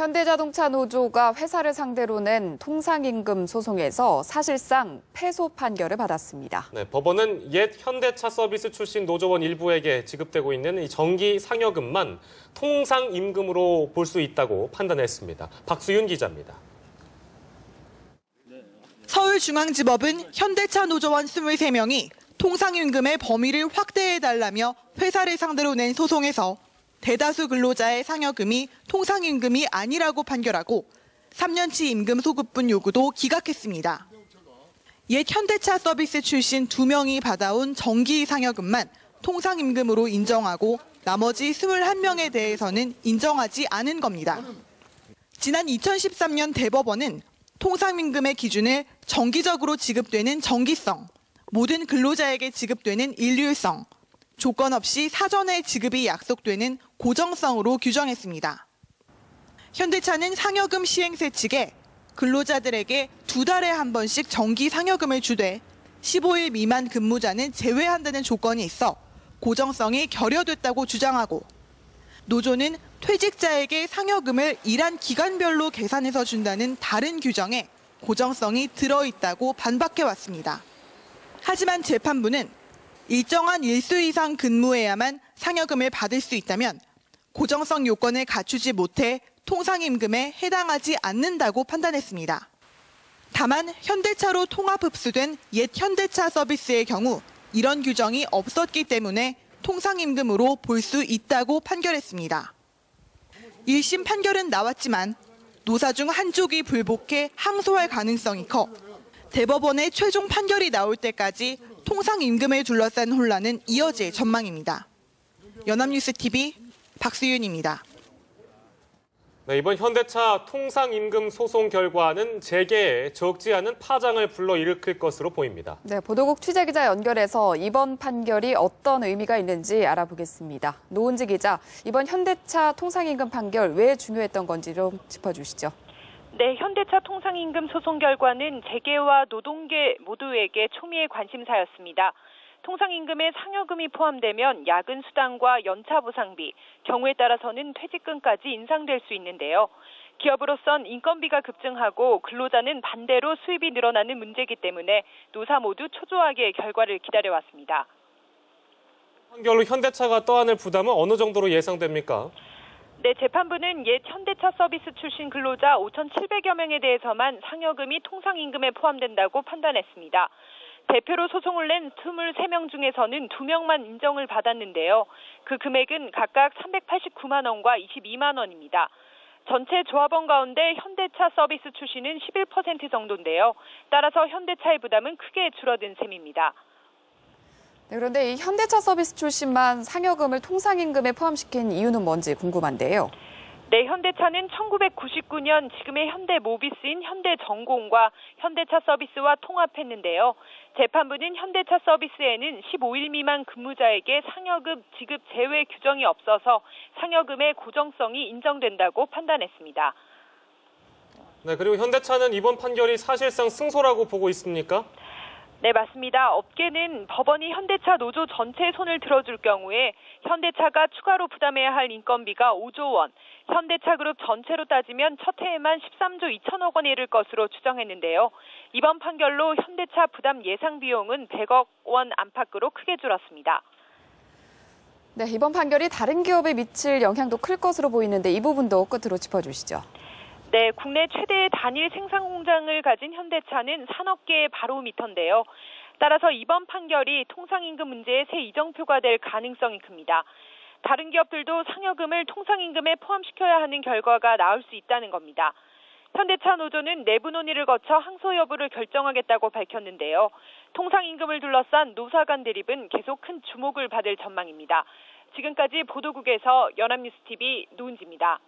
현대자동차 노조가 회사를 상대로 낸 통상임금 소송에서 사실상 패소 판결을 받았습니다. 네, 법원은 옛 현대차 서비스 출신 노조원 일부에게 지급되고 있는 이 정기 상여금만 통상임금으로 볼 수 있다고 판단했습니다. 박수윤 기자입니다. 서울중앙지법은 현대차 노조원 23명이 통상임금의 범위를 확대해달라며 회사를 상대로 낸 소송에서 대다수 근로자의 상여금이 통상임금이 아니라고 판결하고 3년치 임금 소급분 요구도 기각했습니다. 옛 현대차 서비스 출신 2명이 받아온 정기 상여금만 통상임금으로 인정하고 나머지 21명에 대해서는 인정하지 않은 겁니다. 지난 2013년 대법원은 통상임금의 기준을 정기적으로 지급되는 정기성, 모든 근로자에게 지급되는 일률성, 조건 없이 사전에 지급이 약속되는 고정성으로 규정했습니다. 현대차는 상여금 시행세 측에 근로자들에게 2달에 한 번씩 정기 상여금을 주되 15일 미만 근무자는 제외한다는 조건이 있어 고정성이 결여됐다고 주장하고, 노조는 퇴직자에게 상여금을 일한 기간별로 계산해서 준다는 다른 규정에 고정성이 들어있다고 반박해왔습니다. 하지만 재판부는 일정한 일수 이상 근무해야만 상여금을 받을 수 있다면 고정성 요건을 갖추지 못해 통상임금에 해당하지 않는다고 판단했습니다. 다만 현대차로 통합 흡수된 옛 현대차 서비스의 경우 이런 규정이 없었기 때문에 통상임금으로 볼 수 있다고 판결했습니다. 1심 판결은 나왔지만 노사 중 한쪽이 불복해 항소할 가능성이 커 대법원의 최종 판결이 나올 때까지 통상임금을 둘러싼 혼란은 이어질 전망입니다. 연합뉴스TV 박수윤입니다. 네, 이번 현대차 통상임금 소송 결과는 재계에 적지 않은 파장을 불러일으킬 것으로 보입니다. 네, 보도국 취재기자 연결해서 이번 판결이 어떤 의미가 있는지 알아보겠습니다. 노은지 기자, 이번 현대차 통상임금 판결 왜 중요했던 건지 좀 짚어주시죠. 네, 현대차 통상임금 소송 결과는 재계와 노동계 모두에게 초미의 관심사였습니다. 통상임금에 상여금이 포함되면 야근 수당과 연차 보상비, 경우에 따라서는 퇴직금까지 인상될 수 있는데요. 기업으로선 인건비가 급증하고 근로자는 반대로 수입이 늘어나는 문제이기 때문에 노사 모두 초조하게 결과를 기다려왔습니다. 판결로 현대차가 떠안을 부담은 어느 정도로 예상됩니까? 네, 재판부는 옛 현대차 서비스 출신 근로자 5,700여 명에 대해서만 상여금이 통상임금에 포함된다고 판단했습니다. 대표로 소송을 낸 23명 중에서는 2명만 인정을 받았는데요. 그 금액은 각각 389만 원과 22만 원입니다. 전체 조합원 가운데 현대차 서비스 출신은 11% 정도인데요. 따라서 현대차의 부담은 크게 줄어든 셈입니다. 네, 그런데 이 현대차 서비스 출신만 상여금을 통상임금에 포함시킨 이유는 뭔지 궁금한데요. 네, 현대차는 1999년 지금의 현대모비스인 현대전공과 현대차 서비스와 통합했는데요. 재판부는 현대차 서비스에는 15일 미만 근무자에게 상여금 지급 제외 규정이 없어서 상여금의 고정성이 인정된다고 판단했습니다. 네, 그리고 현대차는 이번 판결이 사실상 승소라고 보고 있습니까? 네, 맞습니다. 업계는 법원이 현대차 노조 전체의 손을 들어줄 경우에 현대차가 추가로 부담해야 할 인건비가 5조 원, 현대차 그룹 전체로 따지면 첫 해에만 13조 2천억 원에 이를 것으로 추정했는데요. 이번 판결로 현대차 부담 예상 비용은 100억 원 안팎으로 크게 줄었습니다. 네, 이번 판결이 다른 기업에 미칠 영향도 클 것으로 보이는데 이 부분도 끝으로 짚어주시죠. 네, 국내 최대의 단일 생산 공장을 가진 현대차는 산업계의 바로미터인데요. 따라서 이번 판결이 통상임금 문제의 새 이정표가 될 가능성이 큽니다. 다른 기업들도 상여금을 통상임금에 포함시켜야 하는 결과가 나올 수 있다는 겁니다. 현대차 노조는 내부 논의를 거쳐 항소 여부를 결정하겠다고 밝혔는데요. 통상임금을 둘러싼 노사 간 대립은 계속 큰 주목을 받을 전망입니다. 지금까지 보도국에서 연합뉴스TV 노은지입니다.